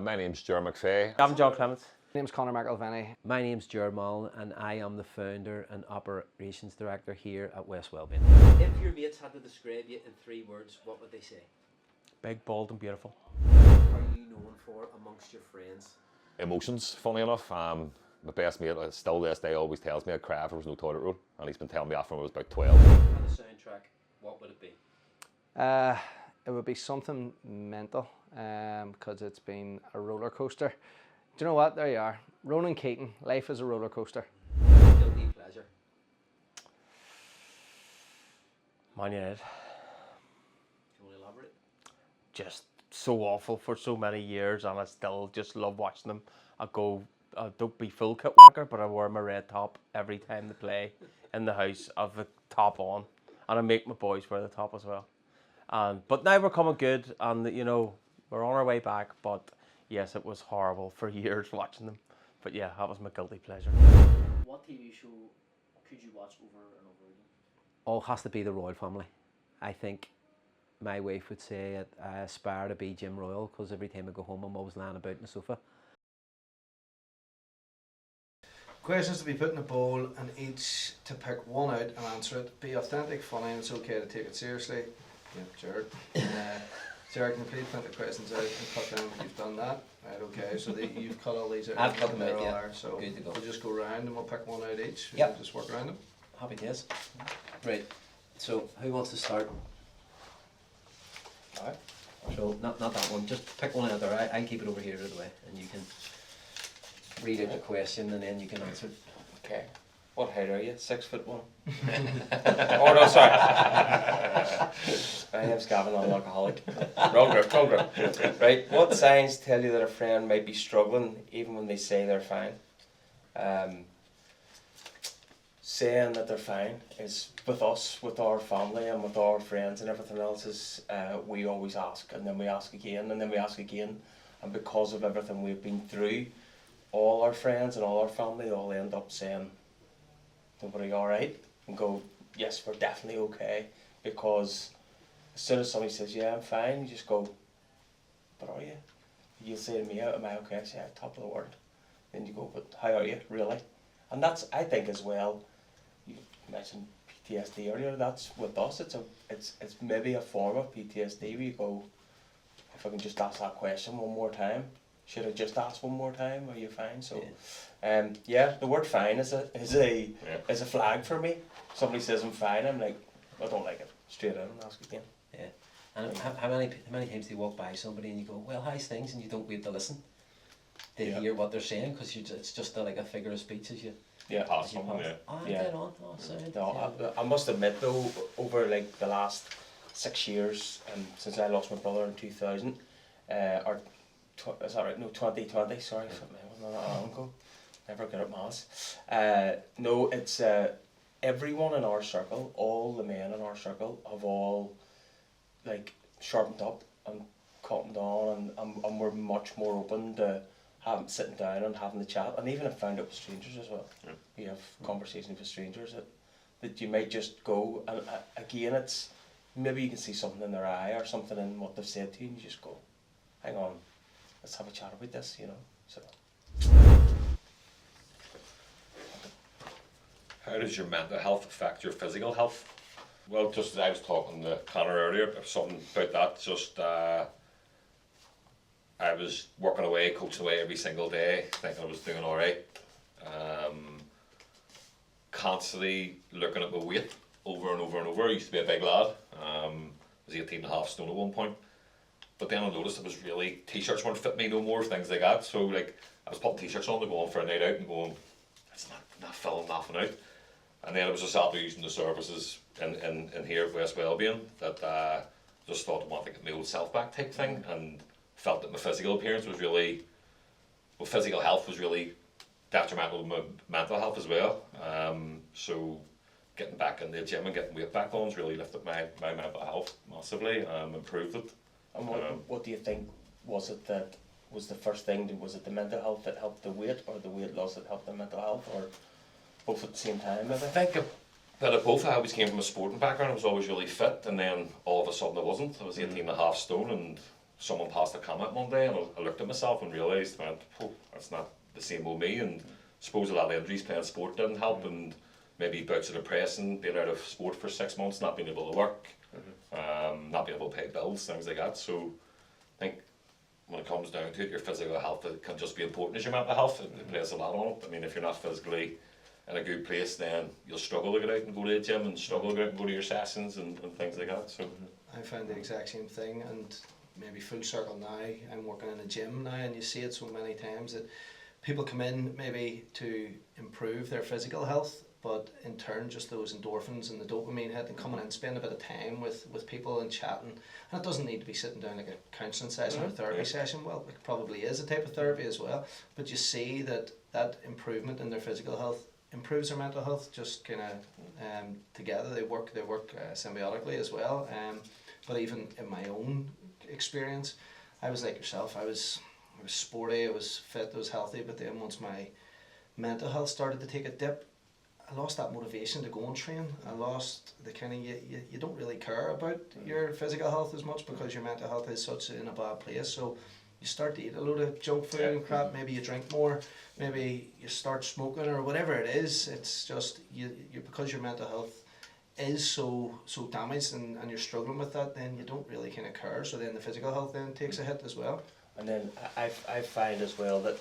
My name's Gerard McVeigh. Gavin Clements. My name's Conor McIlvenny. My name's Gerard Mallon and I am the founder and operations director here at West Wellbeing. If your mates had to describe you in 3 words, what would they say? Big, bold and beautiful. What are you known for amongst your friends? Emotions, funny enough. My best mate, still to this day, always tells me I'd cry if there was no toilet roll, and he's been telling me that from when I was about 12. And the soundtrack, what would it be? It would be something mental, because it's been a roller coaster. Do you know what? There you are. Ronan Keating, life is a roller coaster. Guilty pleasure. Man United. Do you want to elaborate? Just so awful for so many years, and I still just love watching them. I don't be full kit wanker, but I wear my red top every time they play in the house. I've the top on, and I make my boys wear the top as well. But now we're coming good, and we're on our way back. But yes, it was horrible for years watching them. But yeah, that was my guilty pleasure. What TV show could you watch over and over again? All has to be the Royal Family. I think my wife would say I aspire to be Jim Royal, because every time I go home I'm always lying about in the sofa. Questions to be put in a bowl and each to pick one out and answer it. Be authentic, funny, and it's okay to take it seriously. Yeah, Gerard. Gerard, can you please print the questions out and cut them? You've done that. Right, okay, so you've cut all these out. I've cut them There out, all yeah. are, so Good to go. we'll just go round and we'll pick one out each. Yep. We'll just work around them. Happy days. Right, so who wants to start? Alright. So, not that one, just pick one out there. I'll keep it over here out of the way, and you can read out the question and then you can answer it. Okay. What height are you? 6'1"? Oh no, sorry. My name's Gavin, I'm an alcoholic. Wrong group. Right. What signs tell you that a friend might be struggling even when they say they're fine? Saying that they're fine is with us, with our family and with our friends and everything else is we always ask, and then we ask again and then we ask again, and because of everything we've been through, all our friends and all our family all end up saying, "Are you alright?" and go, "Yes, we're definitely okay," because as soon as somebody says, "Yeah, I'm fine," you just go, "But are you?" You'll say to me, "Am I okay?" I say, "Yeah, top of the world." Then you go, "But how are you, really?" And that's, I think as well, you mentioned PTSD earlier, that's with us, it's maybe a form of PTSD where you go, if I can just ask that question one more time, should I just ask one more time, are you fine? So yeah, the word fine is a flag for me. Somebody says I'm fine, I'm like, I don't like it. Straight in and ask again. Yeah. And how many times do you walk by somebody and you go, "Well, how's things?" and you don't wait to listen to hear what they're saying, because it's just like a figure of speech as you Pass as you someone, pass. yeah. Oh, Yeah. dead on. Oh, sound. No, I must admit though, over like the last 6 years, since I lost my brother in 2000, is that right? No, 2020, sorry, it wasn't that long ago. Never good at maths. No, it's everyone in our circle, all the men in our circle have all like sharpened up and calmed down, and we're much more open to sitting down and having the chat, and even I've found it with strangers as well. Yeah. We have conversations with strangers that you might just go, and again, it's maybe you can see something in their eye or something in what they've said to you, and you just go, "Hang on, let's have a chat about this," So. How does your mental health affect your physical health? Well, just as I was talking to Conor earlier, something about that, just I was working away, coaching away every single day, thinking I was doing alright. Constantly looking at my weight over and over and over. I used to be a big lad. I was 18.5 stone at one point. But then I noticed it was really, t-shirts weren't fit me no more, things like that. So like, I was putting t-shirts on to go on for a night out and going, it's not filling nothing out. And then it was just after using the services in here at West Wellbeing that just thought I wanted to get my old self back type thing, and felt that my physical appearance was really, physical health was really detrimental to my mental health as well. So getting back in the gym and getting weight back on has really lifted my mental health massively, improved it. And what do you think was it that was the first thing? Was it the mental health that helped the weight, or the weight loss that helped the mental health, or both at the same time? Maybe? I think a bit of both. I always came from a sporting background. I was always really fit, and then all of a sudden I wasn't. I was 18.5 stone and someone passed a comment one day, and I looked at myself and realised, man, oh, that's not the same old me. And I suppose a lot of injuries playing sport didn't help, and maybe bouts of depression, being out of sport for 6 months, not being able to work, not being able to pay bills, things like that. So I think when it comes down to it, your physical health, it can just be important as your mental health. It plays a lot on it. I mean, if you're not physically in a good place, then you'll struggle to get out and go to the gym, and struggle to get out and go to your sessions and things like that. So I found the exact same thing, and maybe full circle now, I'm working in a gym now, and you see it so many times that people come in maybe to improve their physical health, but in turn just those endorphins and the dopamine hit and coming in, spending a bit of time with people and chatting. And it doesn't need to be sitting down like a counselling session or a therapy session. Well, it probably is a type of therapy as well, but you see that improvement in their physical health improves their mental health, just kind of together they work symbiotically as well. But even in my own experience, I was like yourself. I was sporty, I was fit, I was healthy, but then once my mental health started to take a dip, I lost that motivation to go and train. I lost the kind of, you don't really care about your physical health as much because your mental health is such in a bad place. So you start to eat a load of junk food and crap, maybe you drink more, maybe you start smoking or whatever it is. It's just, you because your mental health is so damaged and you're struggling with that, then you don't really kind of care. So then the physical health then takes a hit as well. And then I find as well that,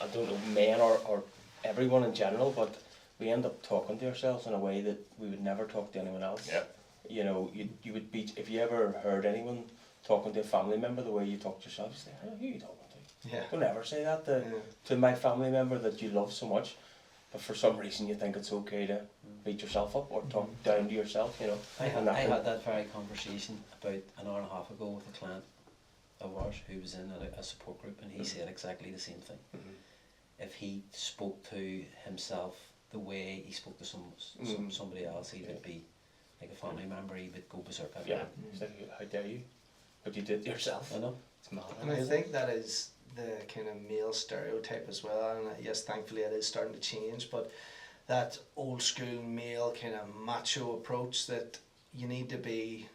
I don't know, men or everyone in general, but we end up talking to ourselves in a way that we would never talk to anyone else. yeah, You know, you would be, if you ever heard anyone talking to a family member the way you talk to yourself, you say, "Hey, who are you talking to?" Yeah. Don't ever say that to my family member that you love so much, but for some reason you think it's okay to beat yourself up or talk down to yourself, you know. I And had that very conversation about an hour and a half ago with a client of ours who was in a support group, and he said exactly the same thing. If he spoke to himself the way he spoke to somebody else, he would be like a family member, he would go berserk. Yeah, it's like, how dare you? But you did it yourself. I know. It's mad. And I think that is the kind of male stereotype as well, and yes, thankfully it is starting to change, but that old school male kind of macho approach that you need to be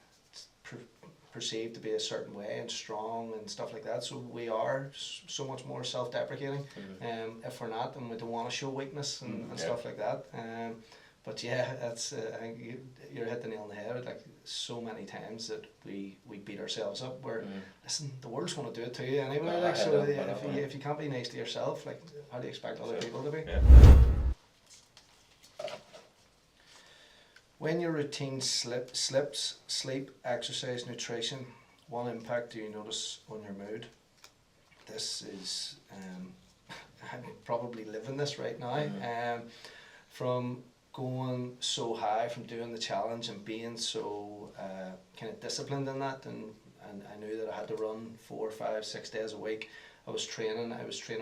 perceived to be a certain way and strong and stuff like that, so we are so much more self-deprecating if we're not, and we don't want to show weakness and stuff like that. But yeah, that's I think you're hitting the nail on the head. Like so many times that we beat ourselves up. Where listen, the world's going to do it to you anyway. Like so, if you can't be nice to yourself, like how do you expect other people to be? yeah. When your routine slips, sleep, exercise, nutrition, what impact do you notice on your mood? This is I'm probably living this right now. From going so high, from doing the challenge and being so kind of disciplined in that, and I knew that I had to run 4, 5, 6 days a week. I was training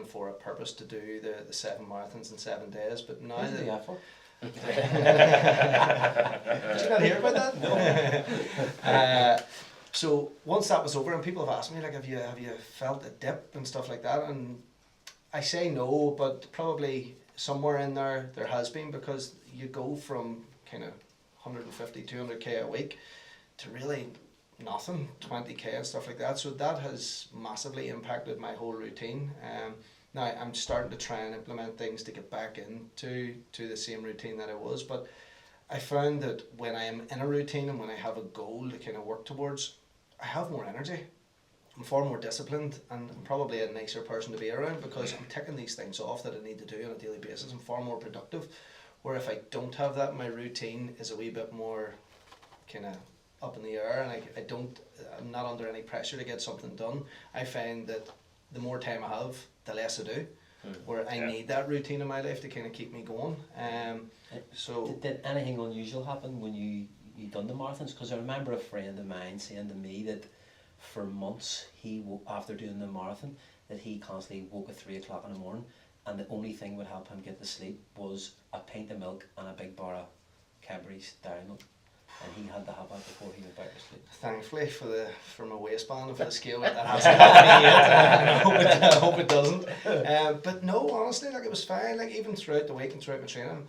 for a purpose to do the 7 marathons in 7 days. But now Who's that the effort? did you not hear about that? No. So once that was over, and people have asked me like, have you felt a dip and stuff like that? And I say no, but probably somewhere in there has been, because you go from kind of 150, 200k a week to really nothing, 20k and stuff like that. So that has massively impacted my whole routine. Now I'm starting to try and implement things to get back into the same routine that I was, but I found that when I am in a routine and when I have a goal to kind of work towards, I have more energy. I'm far more disciplined, and I'm probably a nicer person to be around because I'm ticking these things off that I need to do on a daily basis. I'm far more productive. Where if I don't have that, my routine is a wee bit more kind of up in the air, and I'm not under any pressure to get something done. I find that the more time I have, the less I do. Where I need that routine in my life to kind of keep me going. So Did anything unusual happen when you done the marathons? Because I remember a friend of mine saying to me that for months after doing the marathon, that he constantly woke at 3 o'clock in the morning, and the only thing would help him get to sleep was a pint of milk and a big bar of Cadbury's Dairy Milk, and he had to have that before he went back to sleep. thankfully for my waistband and for the scale, that hasn't happened me yet. I hope it doesn't. But no, honestly, like it was fine. Like even throughout the week and throughout my training,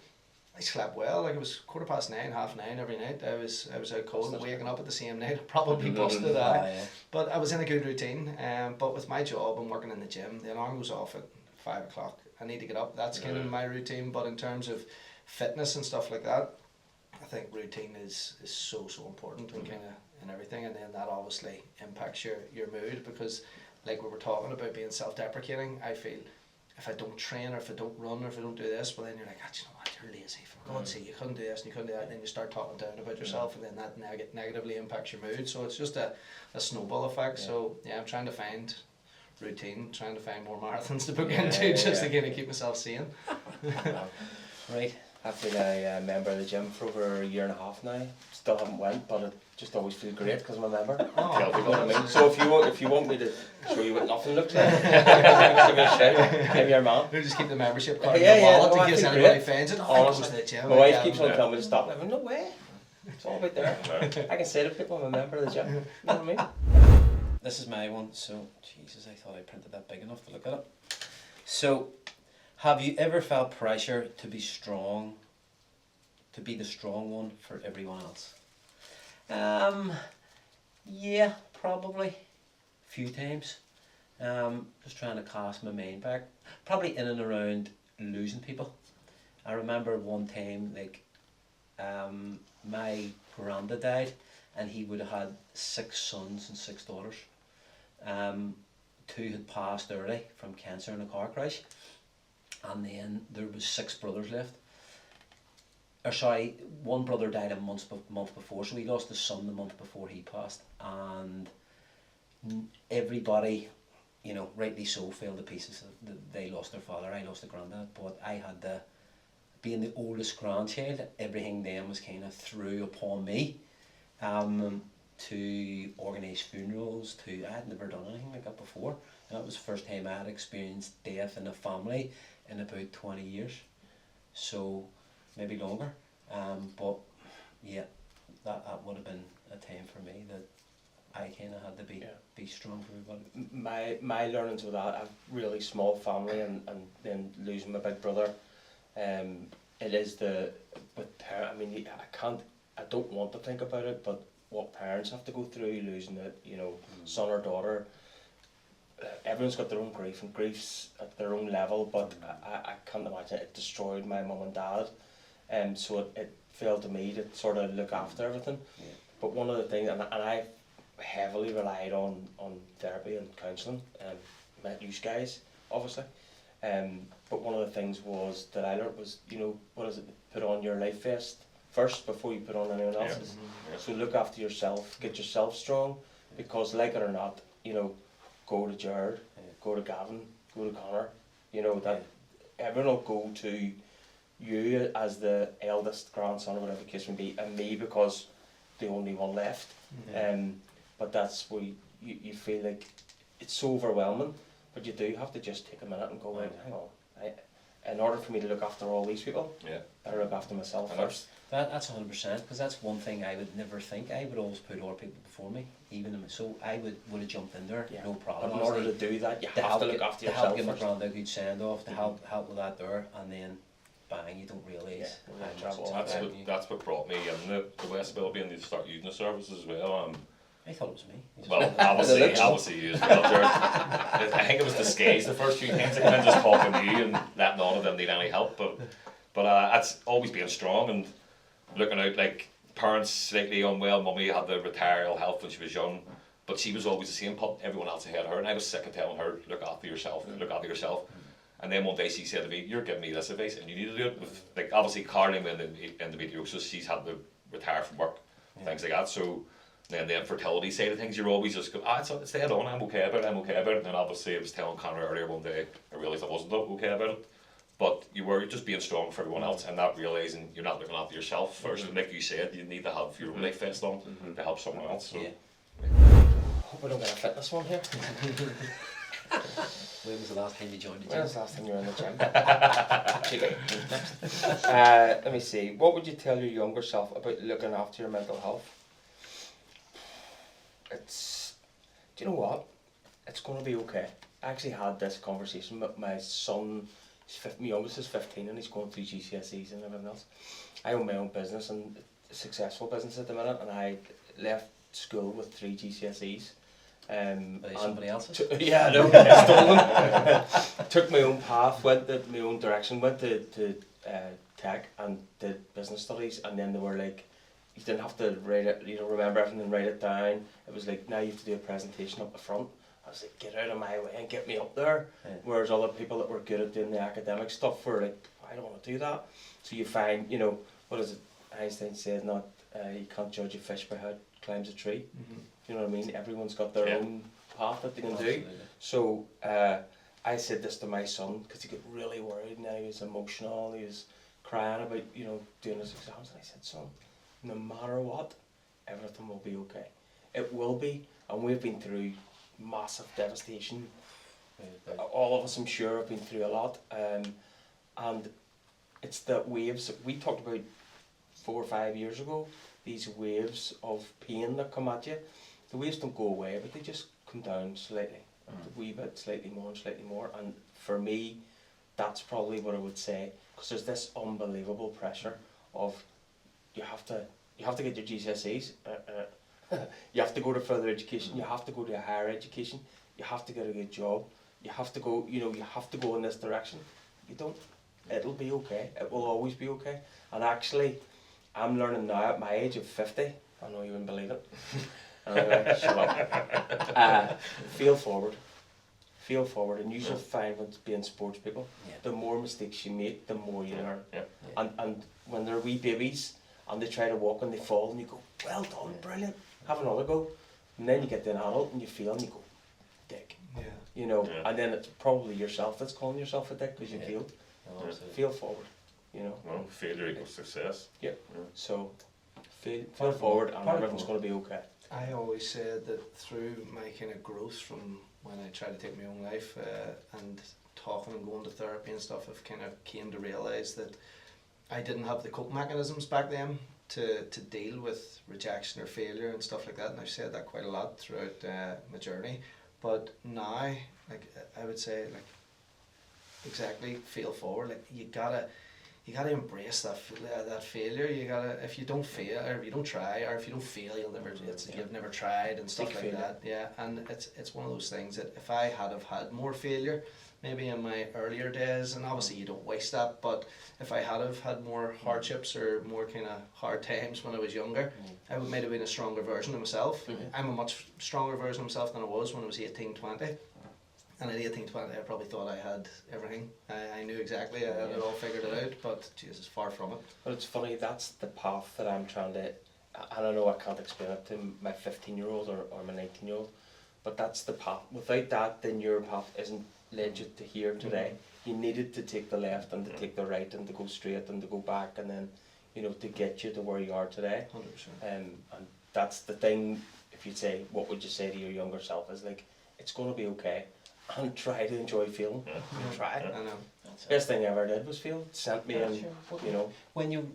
I slept well. Like, it was 9:15, 9:30 every night. I was out cold, waking up at the same night. Probably busted. Yeah. But I was in a good routine. But with my job, I'm working in the gym. The alarm goes off at 5 o'clock. I need to get up. That's kind of my routine. But in terms of fitness and stuff like that, I think routine is so important and kind of in everything. And then that obviously impacts your mood, because like we were talking about being self-deprecating, I feel if I don't train, or if I don't run, or if I don't do this, well then you're like, you know what, you're lazy, for God's sake, you couldn't do this and you couldn't do that, and then you start talking down about yourself, and then that negatively impacts your mood. So it's just a snowball effect. So yeah, I'm trying to find routine, trying to find more marathons to book into, just to kind of keep myself sane. Right. I've been a member of the gym for over a year and a half now. Still haven't went, but it just always feels great because I'm a member. Oh, You know what I mean? So if you want me to show you what nothing looks like, give me a shout. I'm your man. We'll just keep the membership card Yeah, in your wallet no, I in case feel anybody great. finds it. Honestly, Goes to the gym. My wife keeps on telling me to stop. I'm like, no way. It's all about there. No. I can say to people I'm a member of the gym. You know what I mean? This is my one. So, Jesus, I thought I printed that big enough to look at it. So, have you ever felt pressure to be strong, to be the strong one for everyone else? Yeah, probably. A few times. Just trying to cast my mind back. Probably in and around losing people. I remember one time, like, my granddad died, and he would have had 6 sons and 6 daughters. 2 had passed early from cancer in a car crash, and then there was 6 brothers left. Or sorry, one brother died a month before, so he lost his son the month before he passed, and everybody, you know, rightly so, fell to pieces. They lost their father, I lost a granddad, but I had the, being the oldest grandchild, everything then was kind of threw upon me, to organise funerals, I had never done anything like that before. That was the first time I had experienced death in a family in about 20 years, so maybe longer, but yeah, that would have been a time for me that I kind of had to be strong for everybody. My learnings with that, I have a really small family, and then losing my big brother, it is I mean, I don't want to think about it, but what parents have to go through, losing son or daughter. Everyone's got their own grief, and grief's at their own level, but I can't imagine it destroyed my mum and dad, so it fell to me to sort of look after everything. Yeah. But one of the things, and I heavily relied on therapy and counselling, met you guys, obviously, but one of the things that I learnt was, what is it, put on your life vest first before you put on anyone else's. Yeah. So look after yourself, get yourself strong, because like it or not, go to Gerard, go to Gavin, go to Conor, that everyone will go to you as the eldest grandson or whatever the case may be, and me because the only one left. But that's where you feel like it's so overwhelming, but you do have to just take a minute and go, right, hang on, in order for me to look after all these people, I look after myself first. That's 100%, because that's one thing I would never think. I would always put other people before me, so I would have jumped in there, no problem. But in order to do that, you have to look after yourself help give my first. granddad a good send off, to help with that there, and then bang, you don't realise how much it's affecting you. That's what brought me in the West Bill, being to start using the services as well. I thought it was me. Well, obviously you as well, Jared. I think it was disguised the first few times. I came in just talking to you and letting none of them need any help. But that's always being strong and looking out, like parents slightly unwell. Mummy had to retire ill health when she was young, but she was always the same, putting everyone else ahead of her. And I was sick of telling her, look after yourself, look after yourself. And then one day she said to me, you're giving me this advice and you need to do it. With, like, obviously Carly with endometriosis, she's had to retire from work, things like that. So then the infertility side of things, you're always just go, it's dead on, I'm okay about it. And then obviously I was telling Conor earlier one day, I realised I wasn't okay about it. But you were just being strong for everyone else and not realising you're not looking after yourself first. And like you said, you need to have your own life vest on to help someone else. So. Hope I don't get a fitness one here. When was the last time you joined the gym? When was the last time you were in the gym? Let me see. What would you tell your younger self about looking after your mental health? Do you know what? It's going to be okay. I actually had this conversation with my son my youngest is 15 and he's going through GCSEs and everything else. I own my own business and a successful business at the minute, and I left school with 3 GCSEs. Somebody else's? Yeah, I know. I stole them. Took my own path, went my own direction, went to tech and did business studies, and then they were like, you didn't have to write it, remember everything and write it down. It was like, now you have to do a presentation up the front. I was like, get out of my way and get me up there. Yeah. Whereas other people that were good at doing the academic stuff were like, I don't want to do that. So you find, what is it? Einstein said, you can't judge a fish by how it climbs a tree. Mm-hmm. You know what I mean? Everyone's got their own path that they can do. Absolutely. So I said this to my son because he got really worried now. He was emotional. He was crying about doing his exams, and I said, son, no matter what, everything will be okay. It will be, and we've been through massive devastation. All of us, I'm sure, have been through a lot, and it's the waves that we talked about 4 or 5 years ago. These waves of pain that come at you, the waves don't go away, but they just come down slightly, a wee bit, slightly more. And for me, that's probably what I would say, because there's this unbelievable pressure of you have to get your GCSEs. You have to go to further education. You have to go to a higher education. You have to get a good job. You have to go. You have to go in this direction. You don't. It'll be okay. It will always be okay. And actually, I'm learning now at my age of 50. I know you wouldn't believe it. Anyway, shut up. Feel forward. Feel forward, and you shall find with being sports people, the more mistakes you make, the more you learn. Yeah. And when they're wee babies and they try to walk and they fall and you go, well done, brilliant, have another go. And then you get to an adult and you fail and you go, dick. Yeah. And then it's probably yourself that's calling yourself a dick because you failed. Oh, Feel forward, Well, failure equals success. Yeah. So feel forward and everything's going to be okay. I always said that through my kind of growth from when I tried to take my own life and talking and going to therapy and stuff, I've kind of came to realise that I didn't have the coping mechanisms back then to deal with rejection or failure and stuff like that, and I've said that quite a lot throughout my journey. But now, like I would say, like exactly, feel forward. Like you gotta embrace that failure. You gotta, if you don't fail, or if you don't try, or if you don't fail, you've never tried and stuff like that. Yeah, and it's one of those things that if I had more failure, maybe in my earlier days, and obviously you don't waste that, but if I had more hardships or more kind of hard times when I was younger, I might have been a stronger version of myself. I'm a much stronger version of myself than I was when I was 18, 20. And at 18, 20, I probably thought I had everything. I knew exactly, I had it all figured it out, but Jesus, far from it. But it's funny, that's the path that I'm trying to, and I know I can't explain it to my 15-year-old or my 19-year-old, but that's the path. Without that, then your path isn't led you to here today. You needed to take the left and to take the right and to go straight and to go back and then, to get you to where you are today. 100%. And that's the thing, if you'd say, what would you say to your younger self, is like, it's going to be okay. And try to enjoy feeling. Try. I know. Best thing I ever did was feel. Sent me in, When you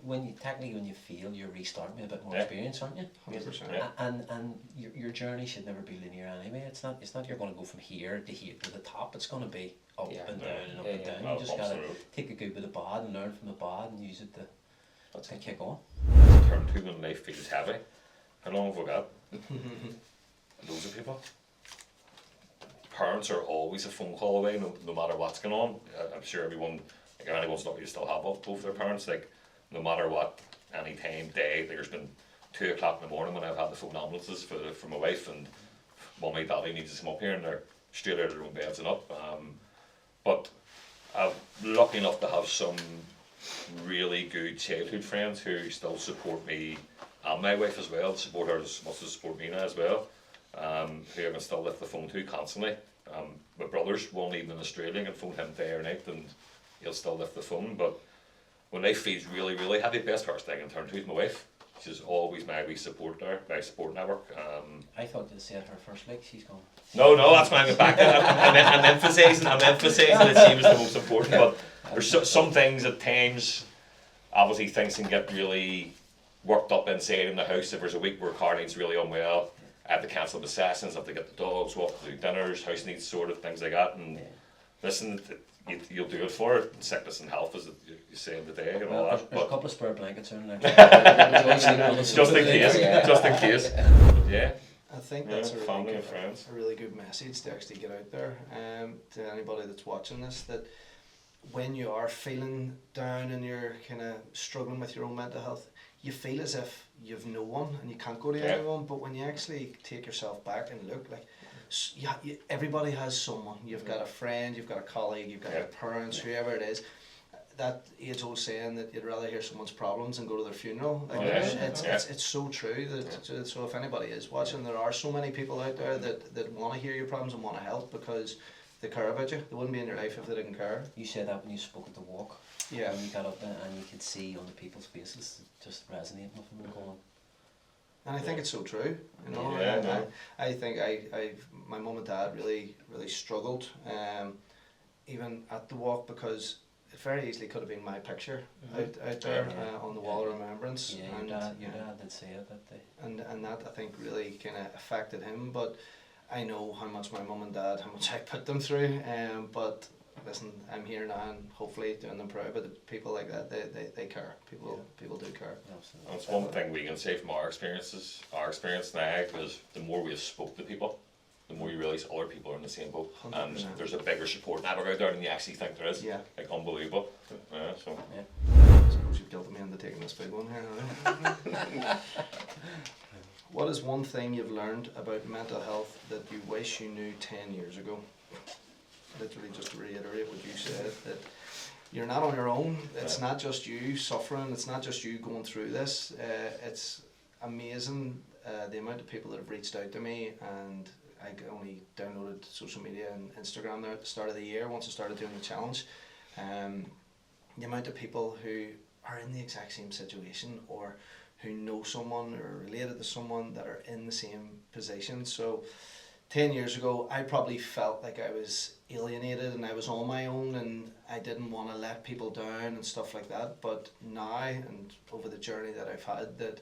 feel, you're restarting with a bit more experience, aren't you? 100%. Yeah. And your journey should never be linear anyway. It's not you're going to go from here to the top. It's going to be up and down and up and down. You just gotta take a good bit of bad and learn from the bad and use it to kick on. Turn to when life feels heavy. How long have we got? Loads of people. Parents are always a phone call away, no matter what's going on. I'm sure anyone's lucky to still have both their parents. Like, no matter what, any time, day. There's been 2 o'clock in the morning when I've had to phone ambulances for my wife, and mummy, daddy needs to come up here, and they're straight out of their own beds and up. But I'm lucky enough to have some really good childhood friends who still support me and my wife as well. Support her as much as support me now as well. Who I can still lift the phone to constantly. My brother's one even in Australia, I can phone him day or night and he'll still lift the phone. But when life feels really, really heavy, the best person I can turn to is my wife. She's always my wee support there, my support network. I thought you said her first leg, she's gone. No, that's when I get back. I'm emphasising that she was the most important. But there's some things at times, obviously things can get really worked up inside in the house. If there's a week where Caroline's really unwell, I have to cancel the sessions, I have to get the dogs, walk to do dinners, house needs sorted, things like that. And listen, you'll do it for it. Sickness and health, as you say in the day, and all There's that. a But couple of spare blankets in there. just in case, just in case. Yeah. I think that's Yeah, a, really family good, and friends. a really good message to actually get out there to anybody that's watching this, that when you are feeling down and you're kind of struggling with your own mental health, you feel as if you've no one and you can't go to Yeah. anyone. But when you actually take yourself back and look, like, everybody has someone. You've got a friend, you've got a colleague, you've got Yeah. your parents, whoever it is. That age-old saying that you'd rather hear someone's problems than go to their funeral. Like, Yeah. it's so true. That so if anybody is watching, there are so many people out there that want to hear your problems and want to help because they care about you. They wouldn't be in your life if they didn't care. You said that when you spoke at the walk. Yeah. When you got up there and you could see on the people's faces just resonating with them and going, And I think it's so true, you know. Yeah, And no. I think my mum and dad really struggled, even at the walk, because it very easily could have been my picture out there Yeah. on the wall of remembrance. yeah, and your dad did say it that day. and that I think really kind of affected him. But I know how much my mum and dad, how much I put them through. But listen, I'm here now and hopefully doing them proud. But the people like that, they care. People do care. Absolutely. That's one thing we can say from our experience now, because the more we have spoke to people, the more you realise other people are in the same boat, and 100%. there's a bigger support network out there than you actually think there is. Yeah. Like, unbelievable. Yeah, so. I suppose you've guilted me into taking this big one here now. What is one thing you've learned about mental health that you wish you knew 10 years ago? Literally, just to reiterate what you said, that you're not on your own. It's not just you suffering. It's not just you going through this. It's amazing the amount of people that have reached out to me, and I only downloaded social media and Instagram there at the start of the year once I started doing the challenge. The amount of people who are in the exact same situation or who know someone or related to someone that are in the same position. So 10 years ago, I probably felt like I was alienated and I was on my own and I didn't want to let people down and stuff like that. But now, and over the journey that I've had, that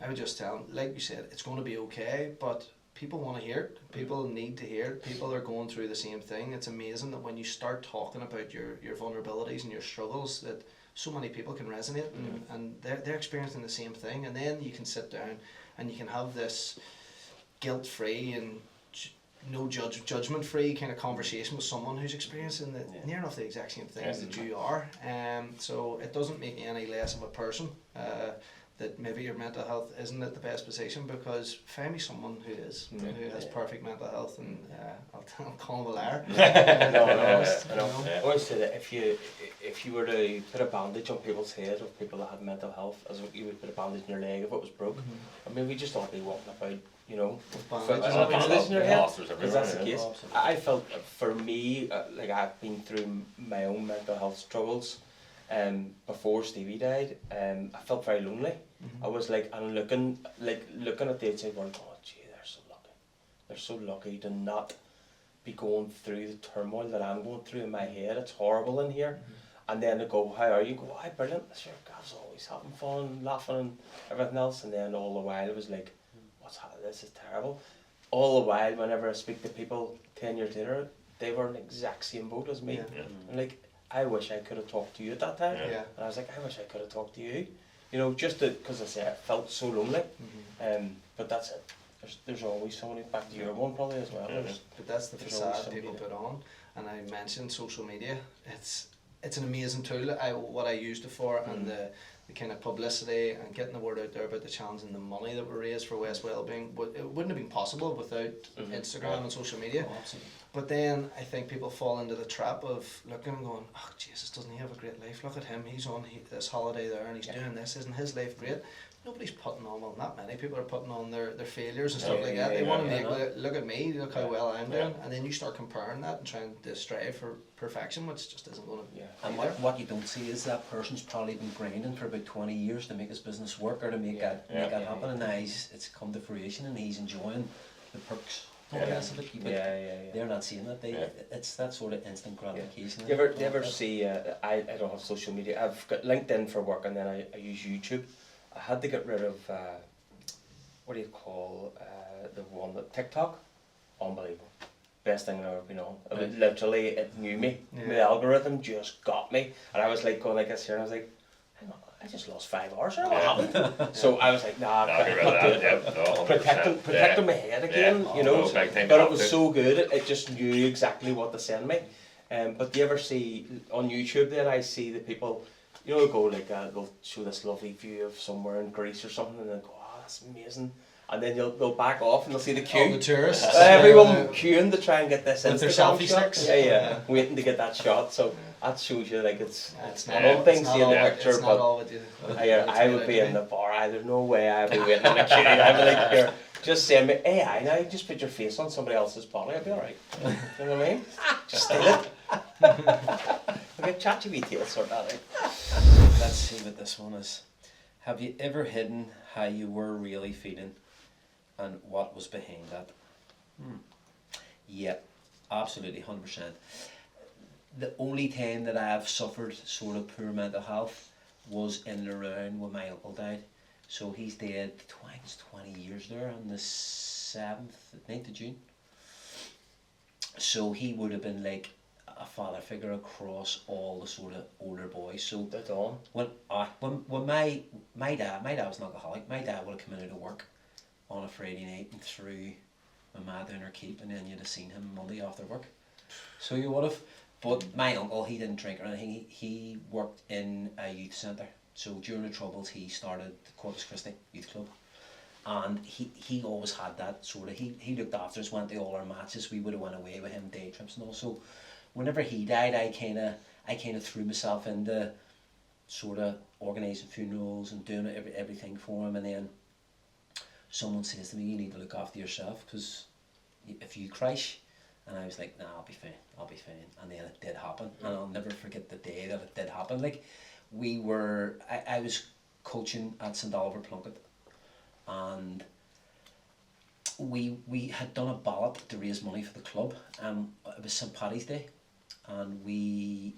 I would just tell them, like you said, it's going to be okay, but people want to hear it. People need to hear it. People are going through the same thing. It's amazing that when you start talking about your vulnerabilities and your struggles, that so many people can resonate and they're experiencing the same thing. And then you can sit down and you can have this guilt-free and judgment-free kind of conversation with someone who's experiencing near enough the exact same things that you are. So it doesn't make you any less of a person. That maybe your mental health isn't at the best position, because find me someone who is, who has perfect mental health, and I'll call him a liar. I always say that if you were to put a bandage on people's head of people that have mental health, as you would put a bandage in your leg if it was broke, I mean, we just ought to be walking about, you know, With with bandages a on. bandage in your head. Plasters Because that's the everywhere, case. I felt, for me, like I've been through my own mental health struggles. Before Stevie died, I felt very lonely. I was like, and looking at the outside world, oh gee, they're so lucky. They're so lucky to not be going through the turmoil that I'm going through in my head. It's horrible in here. And then they go, how are you? Go, hi, brilliant. Sure, Gav's always having fun, laughing and everything else. And then all the while it was like, this is terrible. All the while, whenever I speak to people 10 years later, they were in the exact same boat as me. Yeah. And like, I wish I could have talked to you at that time. Yeah. And I was like, I wish I could have talked to you. You know, just because I say I felt so lonely. But that's it. There's always someone, back to your one probably as well. But that's the There's always facade people somebody put on. And I mentioned social media. It's an amazing tool. What I used it for, and the kind of publicity and getting the word out there about the challenge and the money that we raised for West Wellbeing. It wouldn't have been possible without Instagram and social media. Oh, absolutely. But then I think people fall into the trap of looking and going, oh Jesus, doesn't he have a great life? Look at him, he's on this holiday there and he's doing this, isn't his life great? Nobody's putting on, well, not many people are putting on their failures and stuff like that. They want to make, look at me, look how well I'm doing, and then you start comparing that and trying to strive for perfection, which just isn't going to be And there. what you don't see is that person's probably been grinding for about 20 years to make his business work or to make that happen, and now it's come to fruition and he's enjoying the perks. Of it. But they're not seeing that. It's that sort of instant gratification. Do you ever see, I don't have social media, I've got LinkedIn for work and then I use YouTube. I had to get rid of, what do you call, the one that TikTok? Unbelievable. best thing I've ever been on. It was literally, it knew me. Yeah. The algorithm just got me. And I was like going like this here, and I was like, hang on, I just lost 5 hours, or what happened? So I was like, nah, Nah, I get rid can't of do that, it. yeah, no, 100%, Protecting yeah. my head again, Yeah. you know. No, big time But to it have was to. so good, it just knew exactly what to send me. But do you ever see on YouTube then I see the people, you know, go like, they'll show this lovely view of somewhere in Greece or something, and they'll go, oh, that's amazing. And then they'll back off and they'll see the All queue. the tourists. Everyone queuing to try and get this With their Instagram selfie shot. sticks. Yeah, waiting to get that shot. So that shows you like it's not one all- thing it's not seeing all- the picture, it's not but all what you- I would be in the bar. There's no way I'd be waiting in a queue. I'd be like, here, just send me AI now. Just put your face on somebody else's body. I'll be all right. You know what I mean? Just steal it. Okay, ChatGPT will sort that out. Let's see what this one is. Have you ever hidden how you were really feeling and what was behind that? Yeah, absolutely, 100%. The only time that I've suffered sort of poor mental health was in and around when my uncle died. So he's dead, it's 20 years there, on the 9th of June. So he would have been like a father figure across all the sort of older boys. So The dawn. when my dad was an alcoholic. My dad would have come in out of work on a Friday night and threw my ma down her keep, and then you'd have seen him Monday after work. So you would have. But my uncle, he didn't drink or anything. He worked in a youth centre. So during the Troubles, he started the Corpus Christi Youth Club. And he always had that sort of, he looked after us, went to all our matches. We would have went away with him, day trips and all. So whenever he died, I kind of threw myself into sort of organising funerals and doing everything for him. And then someone says to me, you need to look after yourself, because if you crash. And I was like, nah, I'll be fine. And then it did happen. And I'll never forget the day that it did happen. Like, I was coaching at St Oliver Plunkett, and we had done a ballot to raise money for the club, and it was St Paddy's Day, and we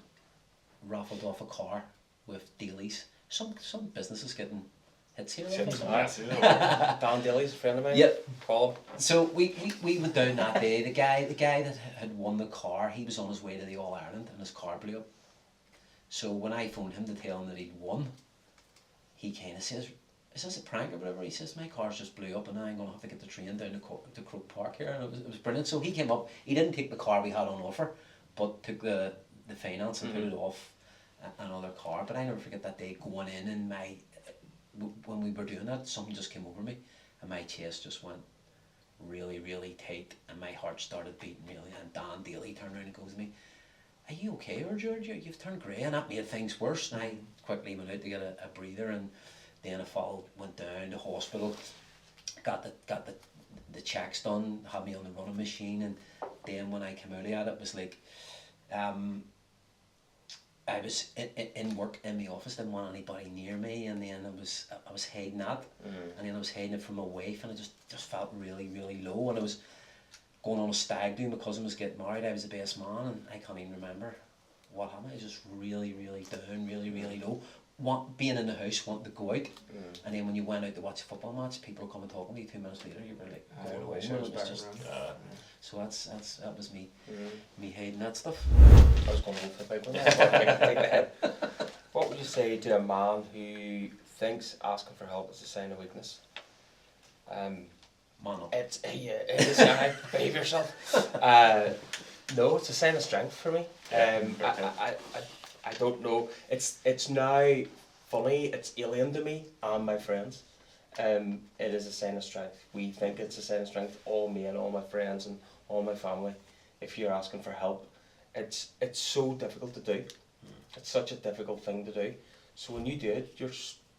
raffled off a car with dealies. Some businesses getting hits here. I think. Dan Daly's a friend of mine. Yep. Call him. So we went down that day. The guy that had won the car, he was on his way to the All Ireland and his car blew up. So when I phoned him to tell him that he'd won, he kind of says, "Is this a prank or whatever?" He says, "My car's just blew up and I'm going to have to get the train down to Croke Park here." And it was brilliant. So he came up. He didn't take the car we had on offer, but took the finance and put it off another car. But I never forget that day going in, and when we were doing that, something just came over me, and my chest just went really, really tight, and my heart started beating really. And Dan Daly turned around and goes to me, "Are you okay, or George? You've turned grey," and that made things worse. And I quickly went out to get a breather, and then went down to hospital, got the checks done, had me on the running machine, and then when I came out of it, it was like, I was in work in my office, didn't want anybody near me, and then I was hiding that, and then I was hiding it from my wife, and I just felt really, really low. And I was going on a stag do. My cousin was getting married. I was the best man, and I can't even remember what happened. I was just really, really down, really, really low. Being in the house, wanting to go out, and then when you went out to watch a football match, people were coming talking to you. 2 minutes later, you were like going home. And it was just, so that was me hiding that stuff. I was going to flip out on that. Take the head. What would you say to a man who thinks asking for help is a sign of weakness? Man up. It is. Behave yourself. No, it's a sign of strength for me. I don't know. It's now funny. It's alien to me and my friends. It is a sign of strength. We think it's a sign of strength. All me and all my friends and all my family. If you're asking for help, it's so difficult to do. It's such a difficult thing to do. So when you do it, you're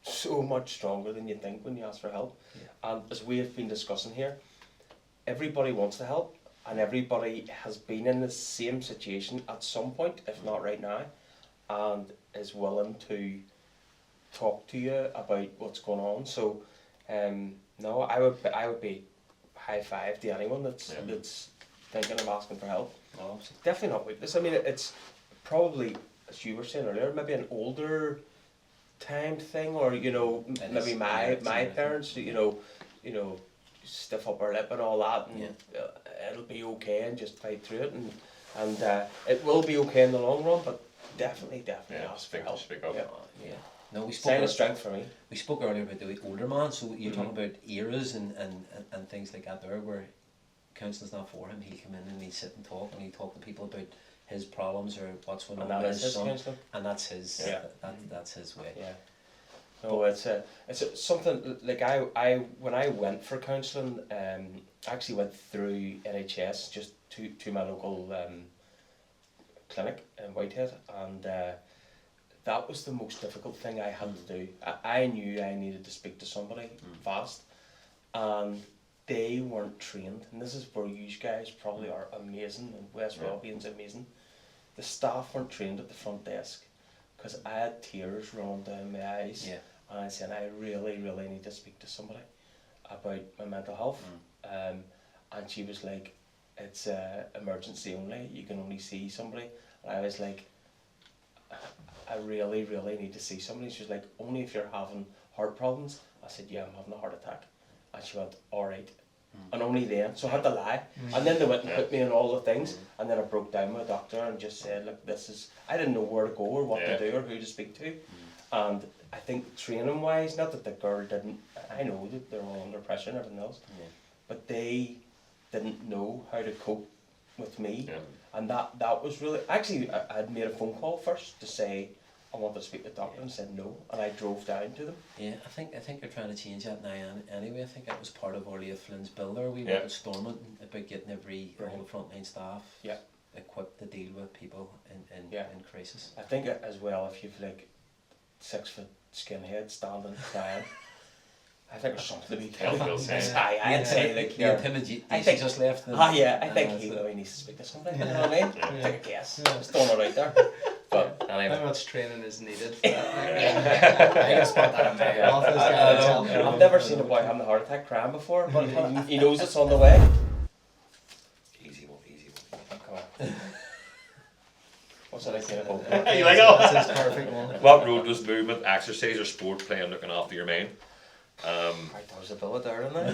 so much stronger than you think when you ask for help. Yeah. And as we have been discussing here, everybody wants to help, and everybody has been in the same situation at some point, if not right now, and is willing to talk to you about what's going on. So, no, I would be high five to anyone that's thinking of asking for help. Oh, It's definitely not weakness. I mean, it's probably, as you were saying earlier, maybe an older timed thing, or maybe my parents, stiff upper lip and all that, and it'll be okay, and just fight through it, and it will be okay in the long run, but definitely ask for help. Speak up. Yeah. No, we spoke. Sign of strength for me. We spoke earlier about the older man, so you're talking about eras and things like that there, where counselling's not for him. He'll come in and he'll sit and talk, and he'll talk to people about his problems or what's going on with his son, counselling. and that's his that's his way. Yeah. No, it's something like I when I went for counselling, I actually went through NHS just to my local clinic in Whitehead, and that was the most difficult thing I had to do. I knew I needed to speak to somebody fast, and they weren't trained. And this is where you guys probably are amazing, and West Wellbeing's amazing. The staff weren't trained at the front desk, because I had tears rolling down my eyes. Yeah. And I said, I really, really need to speak to somebody about my mental health. And she was like, it's emergency only, you can only see somebody. And I was like, I really, really need to see somebody. She was like, only if you're having heart problems. I said, yeah, I'm having a heart attack. And she went, all right. And only then, so I had to lie. And then they went and put me in all the things, and then I broke down with a doctor and just said, look, this is, I didn't know where to go or what to do or who to speak to. And I think training wise, not that the girl didn't, I know that they're all under pressure and everything else, but they didn't know how to cope with me. And that was really, actually I had made a phone call first to say I wanted to speak to the doctor, and said no, and I drove down to them. Yeah, I think you're trying to change that now anyway. I think that was part of Orlia Flynn's bill there. We went to Stormont about getting all the frontline staff equipped to deal with people in crisis. I think as well, if you've like 6 foot skinhead standing crying, I think there's something to be told. I'd say like the intimidation just left. I think he really needs to speak to somebody. You know what I mean? Take a guess. Just throwing it out there. But how much training is needed for that? I can spot that in my office. I've never seen a boy having a heart attack crying before, but he knows it's on the way. Easy one. Come on. What's that I say about? You like it? That's his perfect one. What role does movement, exercise, or sport play in looking after your mind? Right, there was a bill there, isn't there?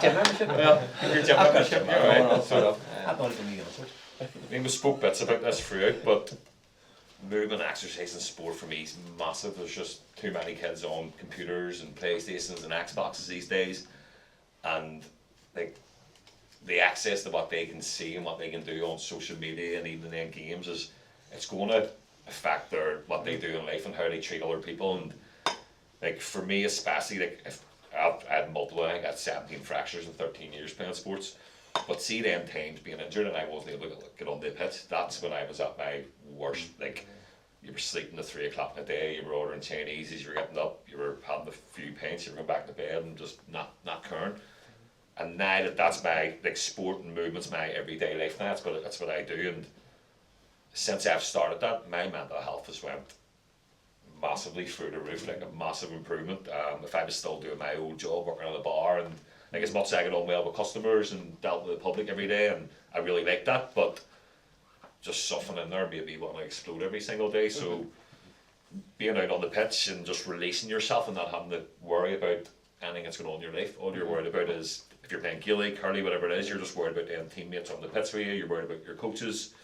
Gym membership. Your gym membership, you're right. So, I've not even answered. I mean, we spoke bits about this throughout, but movement, exercise, and sport for me is massive. There's just too many kids on computers and PlayStations and Xboxes these days, and like the access to what they can see and what they can do on social media and even in games it's going to affect what they do in life and how they treat other people. And like for me especially, like if I had multiple, I think I had 17 fractures in 13 years playing sports. But see them times being injured and I wasn't able to get on the pitch, that's when I was at my worst. Like you were sleeping to 3 o'clock in the day, you were ordering Chinese, you were getting up, you were having a few pints, you were going back to bed and just not caring. And now that's my like sport and movement's my everyday life now. That's what I do. And since I've started that, my mental health has went massively through the roof, like a massive improvement. If I was still doing my old job, working on a bar, and like as much as I get on well with customers and dealt with the public every day, and I really like that, but just something in there made me want to explode every single day. So being out on the pitch and just releasing yourself and not having to worry about anything that's going on in your life, all you're worried about is if you're playing Gaelic, curly, whatever it is, you're just worried about them teammates on the pitch for you, you're worried about your coaches,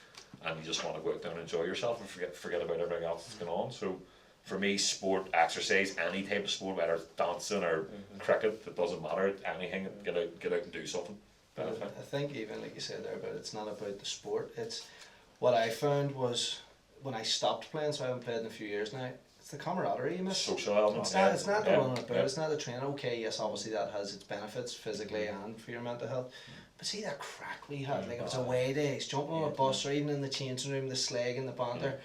and you just want to go out there and enjoy yourself and forget about everything else that's going on. So for me, sport, exercise, any type of sport, whether it's dancing or cricket, it doesn't matter, anything, get out and do something. I think even like you said there, but it's not about the sport. It's what I found was when I stopped playing, so I haven't played in a few years now, it's the camaraderie you miss. Social elements. It's not the running about, it's not the training. Okay, yes, obviously that has its benefits physically and for your mental health. But see that crack we had, like it was away days, jumping on a bus or even in the changing room, the slag and the banter.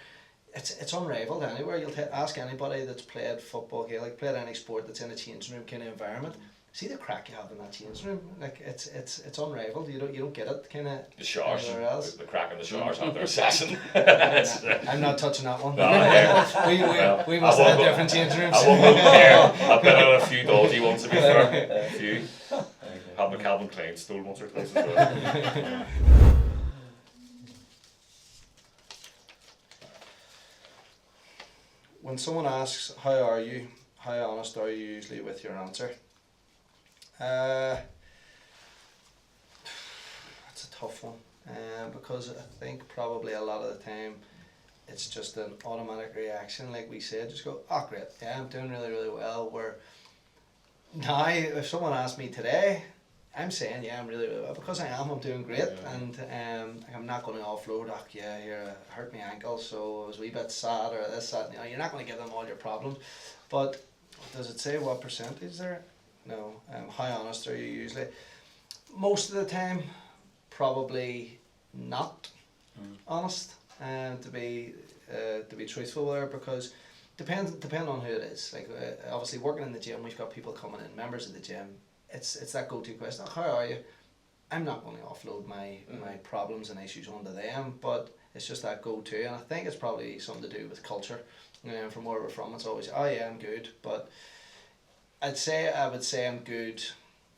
It's unrivaled anywhere. You'll ask anybody that's played football, Gaelic, played any sport that's in a changing room kind of environment. See the crack you have in that changing room. Like it's unrivaled. You don't get it kind of the showers. Anywhere else. The crack in the showers after a session. I'm not touching that one. No, yeah. we must have different changing rooms. I won't go there. I've been on a few dodgy ones to be fair. A few. Had my Calvin Klein stole once or twice as well. When someone asks, how are you? How honest are you usually with your answer? That's a tough one, because I think probably a lot of the time it's just an automatic reaction, like we said, just go, oh great, yeah, I'm doing really, really well. Where now, if someone asked me today, I'm saying, yeah, I'm really, really well, because I'm doing great, and I'm not going to offload, oh yeah, here, I hurt my ankle, so I was a wee bit sad, or this, that, you're not going to give them all your problems. But does it say what percentage there? No. How honest are you usually? Most of the time, probably not honest, to be truthful there, because depend on who it is. Like obviously working in the gym, we've got people coming in, members of the gym. It's that go-to question. Oh, how are you? I'm not going to offload my problems and issues onto them, but it's just that go-to, and I think it's probably something to do with culture. From where we're from, it's always, oh yeah, I'm good, but I would say I'm good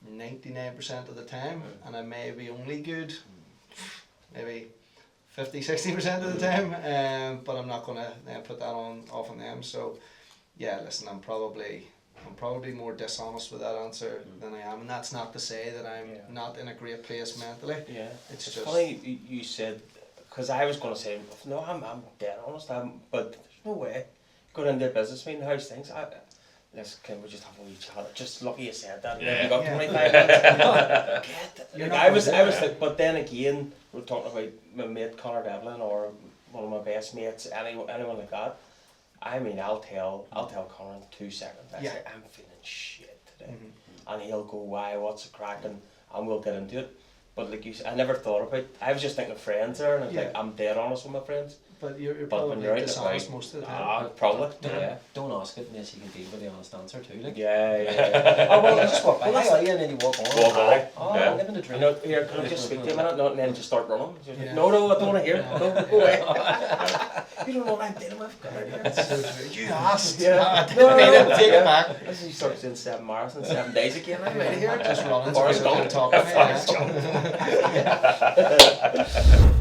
99% of the time, and I may be only good maybe 50-60% of the time, but I'm not going to put that off on them. So yeah, listen, I'm probably more dishonest with that answer than I am, and that's not to say that I'm not in a great place mentally. Yeah, it's it's just funny you said, because I was going to say, no, I'm dead honest, but there's no way. Going into a business meeting, how's things? Can we just have a wee chat? Just lucky you said that. Yeah. We got 25 minutes. I was like, but then again, we're talking about my mate Conor McIlvenny or one of my best mates, anyone like that. I mean, I'll tell Conor in 2 seconds. I say, I'm feeling shit today, and he'll go, why? What's the crack? And we'll get into it. But like you said, I never thought about. I was just thinking friends there, and I was like, I'm dead honest with my friends. But you're But probably when you're out dishonest about- most of the time. Probably. Don't ask it unless you can deal with the honest answer too. Like, Yeah. oh well, you just walk by. How are you? And then you walk on. Walk on. Oh, Yeah. I'm living the dream. No, here, can I just speak to you a minute? No, and then just start running. Just Yeah. No, I don't want to hear it. No, go away. You don't know what I'm dealing with. Come out here. That's so true. You asked. Yeah. No, take it back. This is you start doing 7 marathons, 7 days again. I'm out of here. Just running. Forrest so Gump. talking.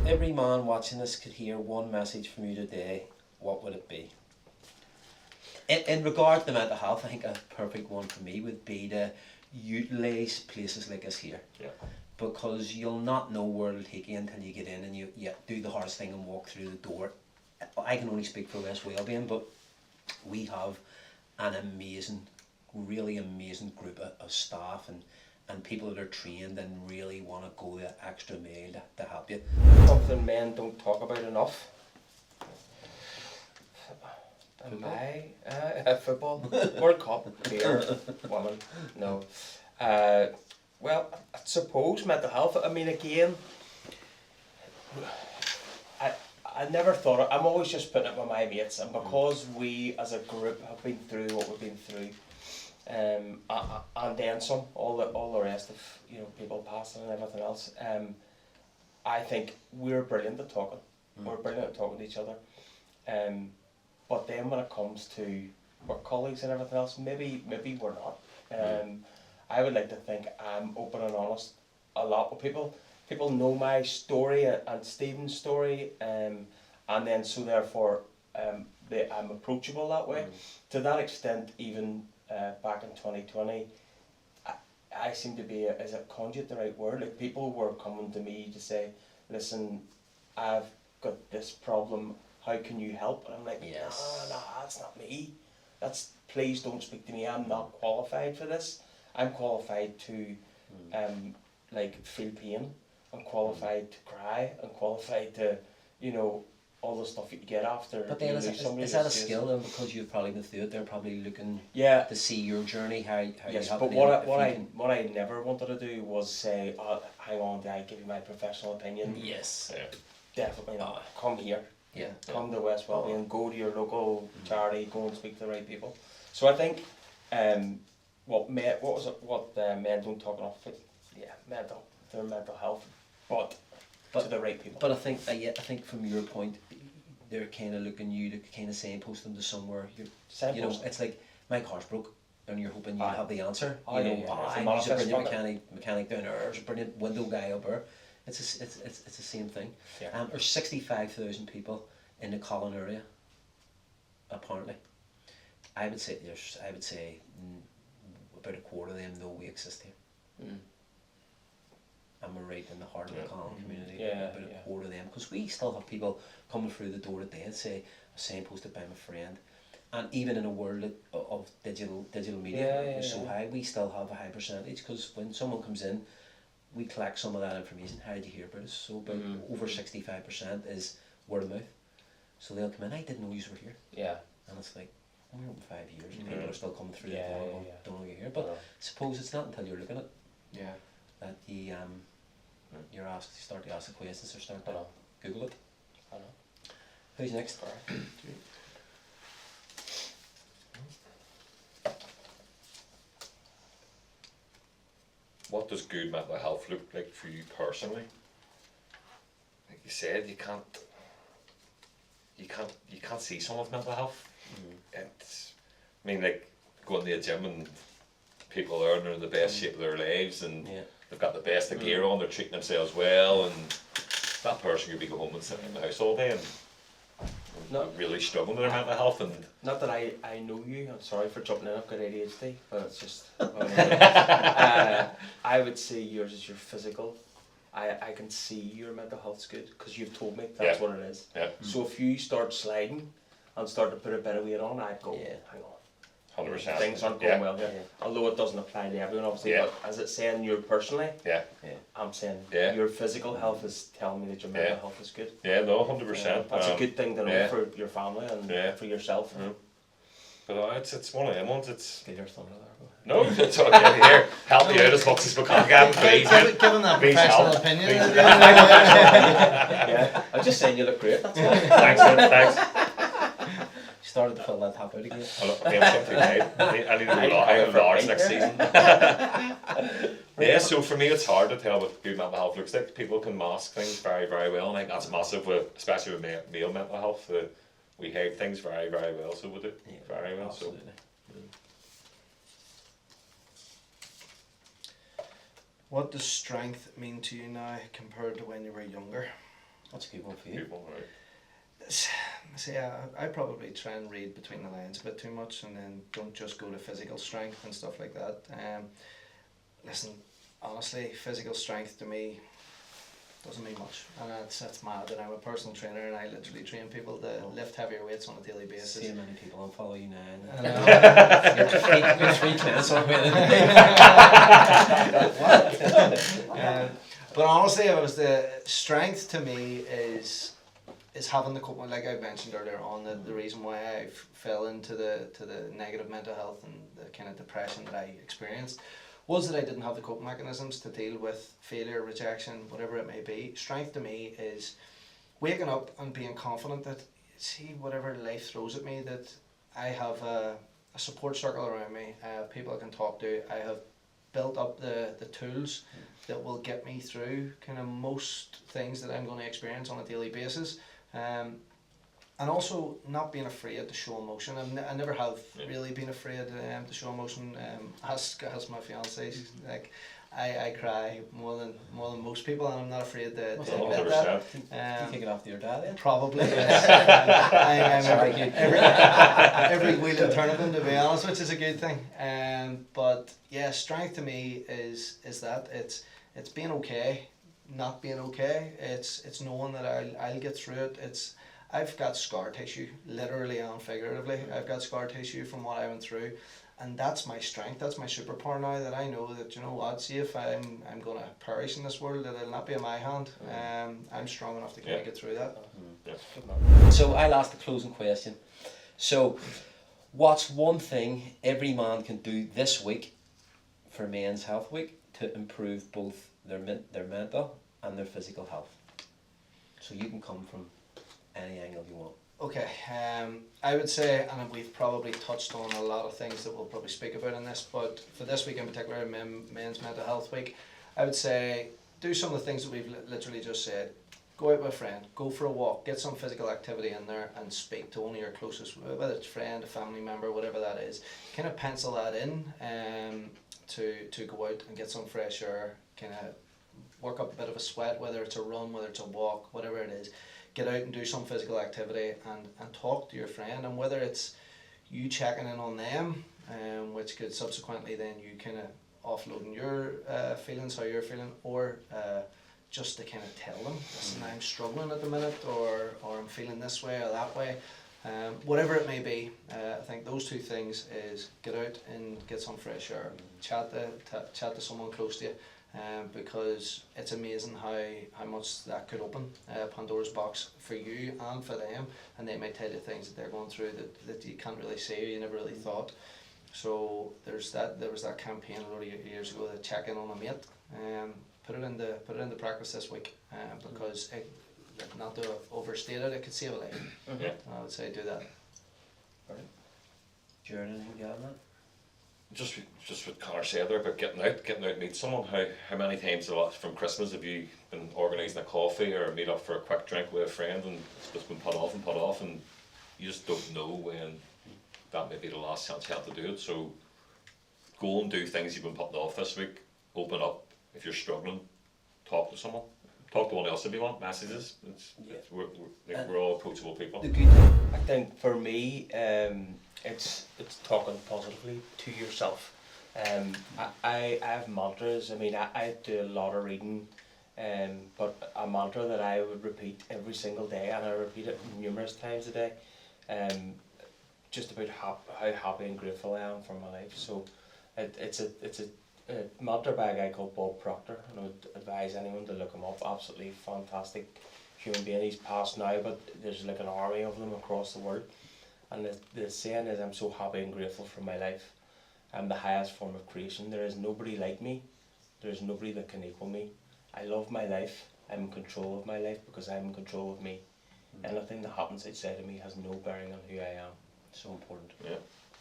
Every man watching this could hear one message from you today. What would it be? In regard to mental health, I think a perfect one for me would be to utilise places like this here. Yeah. Because you'll not know where it'll take you until you get in and you do the hardest thing and walk through the door. I can only speak for West Wellbeing, but we have an amazing, really amazing group of staff and people that are trained and really want to go the extra mile to help you. Something men don't talk about enough. Football, World Cup, beer, woman, no. Well, I suppose mental health. I mean, again, I never thought. I'm always just putting it with my mates, and because we as a group have been through what we've been through, and then some, all the rest of people passing and everything else. I think we're brilliant at talking. We're brilliant at talking to each other. But then when it comes to work colleagues and everything else, maybe we're not. I would like to think I'm open and honest a lot with people. People know my story and Stephen's story, and then so therefore I'm approachable that way. To that extent, even back in 2020, I seem to be, is it conduit the right word? Like people were coming to me to say, listen, I've got this problem. How can you help? And I'm like, Yes. no, that's not me. Please don't speak to me. I'm not qualified for this. I'm qualified to feel pain. I'm qualified to cry. I'm qualified to, all the stuff you get after. But then is that a skill? And because you've probably been through it, they're probably looking to see your journey, how you yes, help but them. what I never wanted to do was say, hang on, I give you my professional opinion. Yes. Yeah. Definitely not. Come here. Yeah. Come to West Wellbeing, go to your local charity, go and speak to the right people. So I think what men don't talk enough. Their mental health, but to the right people. But I think from your point, they're kind of looking you to kind of signpost them to somewhere. It's like my car's broke, and you're hoping you have the answer. There's a He's a brilliant mechanic down there. There's a brilliant window guy up there. It's the same thing. Yeah. There's 65,000 people in the Colin area. Apparently, I would say about a quarter of them know we exist here. And we're right in the heart of the Conor community. Yeah, About yeah. a quarter of them, because we still have people coming through the door today and say, a signposted by my friend. And even in a world of digital media, so high, we still have a high percentage, because when someone comes in, we collect some of that information. How did you hear about us? So about over 65% is word of mouth. So they'll come in, I didn't know you were here. Yeah. And it's like, we're open 5 years and people are still coming through Yeah, the door yeah, going, yeah. don't know you're here. But I suppose it's not until you're looking at it Yeah. that you, you're asked, you start to ask the questions or start to I know. Google it. I know. Who's next? What does good mental health look like for you personally? Like you said, you can't see someone's mental health. It's, I mean, like going to the gym and people are in the best shape of their lives and Yeah. they've got the best of gear on, they're treating themselves well, and that person could be going home and sitting in the house all day and really struggling with their mental health. And Not that I know you, I'm sorry for jumping in, I've got ADHD, but it's just, I would say yours is your physical. I can see your mental health's good, because you've told me that's Yeah. what it is. yeah, So if you start sliding and start to put a bit of weight on, I'd go, Yeah. hang on, 100%. things aren't going Yeah. well here. Yeah. Although it doesn't apply to everyone, obviously, Yeah. but as it's saying you personally, Yeah, I'm saying Yeah. your physical health is telling me that your mental Yeah. health is good. yeah, no, 100%. That's a good thing to know yeah. for your family and Yeah. for yourself. Mm. But it's one of them ones. It's Get your thunder there. no, it's okay. Here, help me out as much as we can, Gavin. Please, Given that please professional help. opinion. Please. Yeah, I'm just saying you look great. That's all. Thanks, man, thanks. Started to fill that tap out again. I need something paid. I need to go large next season. Yeah, so for me it's hard to tell what good mental health looks like. People can mask things very, very well, and I think that's massive, especially with male mental health. We hide things very, very well, so we do very well. Absolutely. What does strength mean to you now compared to when you were younger? That's a good one for So you. people, right? See, I probably try and read between the lines a bit too much, and then don't just go to physical strength and stuff like that. Listen, honestly, physical strength to me doesn't mean much, and that's mad. And I'm a personal trainer, and I literally train people to lift heavier weights on a daily basis. See how many people unfollow you now. I know. Your three clients are with But honestly, if it was the strength to me is having the coping, like I mentioned earlier on, the reason why I fell into the negative mental health and the kind of depression that I experienced was that I didn't have the coping mechanisms to deal with failure, rejection, whatever it may be. Strength to me is waking up and being confident that, see, whatever life throws at me, that I have a support circle around me, I have people I can talk to, I have built up the tools that will get me through kind of most things that I'm going to experience on a daily basis. And also not being afraid to show emotion. I never have really been afraid to show emotion. Ask my fiance. She's like, I cry more than most people, and I'm not afraid to admit that. 100%. you take it off to your dad then? Probably. Yes. I'm every wheel and turnip, to be honest, which is a good thing. But yeah, strength to me is that it's being okay, not being okay. It's knowing that I'll get through it. I've got scar tissue, literally and figuratively. I've got scar tissue from what I went through, and that's my strength. That's my superpower now. That I know that, you know what, see, if I'm gonna perish in this world, that it'll not be in my hand. I'm strong enough to kind of get through that. So I'll ask the closing question. So, what's one thing every man can do this week for Men's Health Week to improve both their mental and their physical health? So you can come from any angle you want. Okay, I would say, and we've probably touched on a lot of things that we'll probably speak about in this, but for this week in particular, Men's Mental Health Week, I would say do some of the things that we've literally just said. Go out with a friend, go for a walk, get some physical activity in there, and speak to one of your closest, whether it's friend, a family member, whatever that is. Kind of pencil that in to go out and get some fresh air, kind of work up a bit of a sweat, whether it's a run, whether it's a walk, whatever it is. Get out and do some physical activity and talk to your friend, and whether it's you checking in on them, which could subsequently then you kind of offloading your feelings, how you're feeling, or just to kind of tell them, listen, I'm struggling at the minute, or I'm feeling this way or that way. Whatever it may be, I think those two things is get out and get some fresh air, chat to someone close to you, because it's amazing how much that could open Pandora's box for you and for them, and they might tell you things that they're going through that you can't really say or you never really thought. So there was that campaign a lot of years ago, to check in on a mate, put it into practice this week, because not to overstate it could save a life. Yeah. I would say do that. Gerard, anything to add on that? Just what Conor said there about getting out and meet someone. How many times from Christmas have you been organising a coffee or meet up for a quick drink with a friend, and it's just been put off, and you just don't know when that may be the last chance you have to do it. So go and do things you've been putting off this week. Open up if you're struggling. Talk to someone. Talk to one else if you want. Messages. We're all approachable people. The good thing. I think for me, it's talking positively to yourself. I have mantras. I mean, I do a lot of reading, but a mantra that I would repeat every single day, and I repeat it numerous times a day, just about how happy and grateful I am for my life. So it's a mantra by a guy called Bob Proctor, and I would advise anyone to look him up. Absolutely fantastic human being. He's passed now, but there's like an army of them across the world. And the saying is, I'm so happy and grateful for my life. I'm the highest form of creation. There is nobody like me. There is nobody that can equal me. I love my life. I'm in control of my life because I'm in control of me. Anything that happens outside of me has no bearing on who I am. So important. Yeah.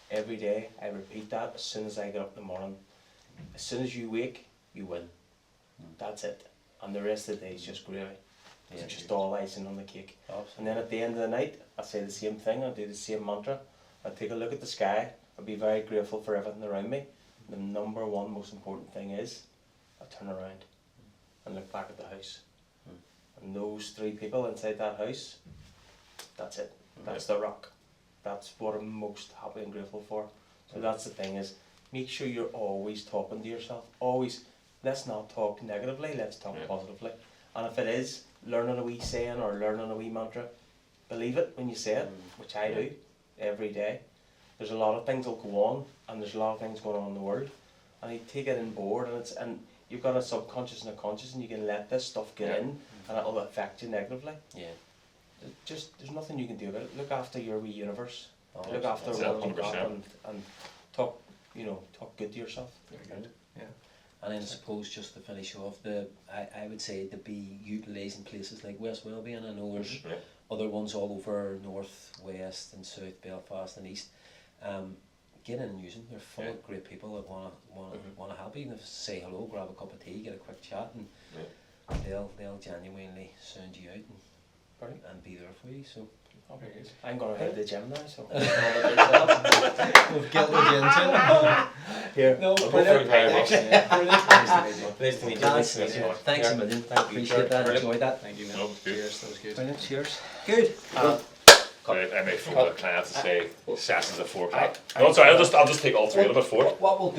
Every day I repeat that as soon as I get up in the morning. As soon as you wake, you win. That's it. And the rest of the day is just gravy. It's just all icing on the cake. And then at the end of the night, I say the same thing. I do the same mantra. I take a look at the sky. I'll be very grateful for everything around me. The number one most important thing is I turn around and look back at the house. And those three people inside that house, that's it. That's the rock. That's what I'm most happy and grateful for. So that's the thing, is make sure you're always talking to yourself. Always, let's not talk negatively, let's talk positively. And if it is learning a wee saying or learning a wee mantra, believe it when you say it, which I do every day. There's a lot of things that go on, and there's a lot of things going on in the world, and you take it on board, and you've got a subconscious and a conscious, and you can let this stuff get in, and it'll affect you negatively. Yeah. Just there's nothing you can do about it. Look after your wee universe. Oh, Look after that's what you've got, 100%. and talk good to yourself. Very good. Yeah. And then I suppose just to finish off, I would say to be utilising places like West Wellbeing. I know there's other ones all over north, west and south, Belfast and east. Get in and use them. They're full of great people that want to help you. Even if say hello, grab a cup of tea, get a quick chat, and they'll genuinely sound you out and be there for you. So I'm going to head to the gym now, so We've guilted you into it. here. no, brilliant. Nice to meet you. Nice to meet you. Thanks a million. Appreciate that. Brilliant. Enjoyed that. Thank you, man. No, good. Cheers, that was good. Brilliant. Cheers. Good. I may phone the client to say sessions at 4 o'clock. No, sorry, I'll just take all three of them at 4. What we'll do.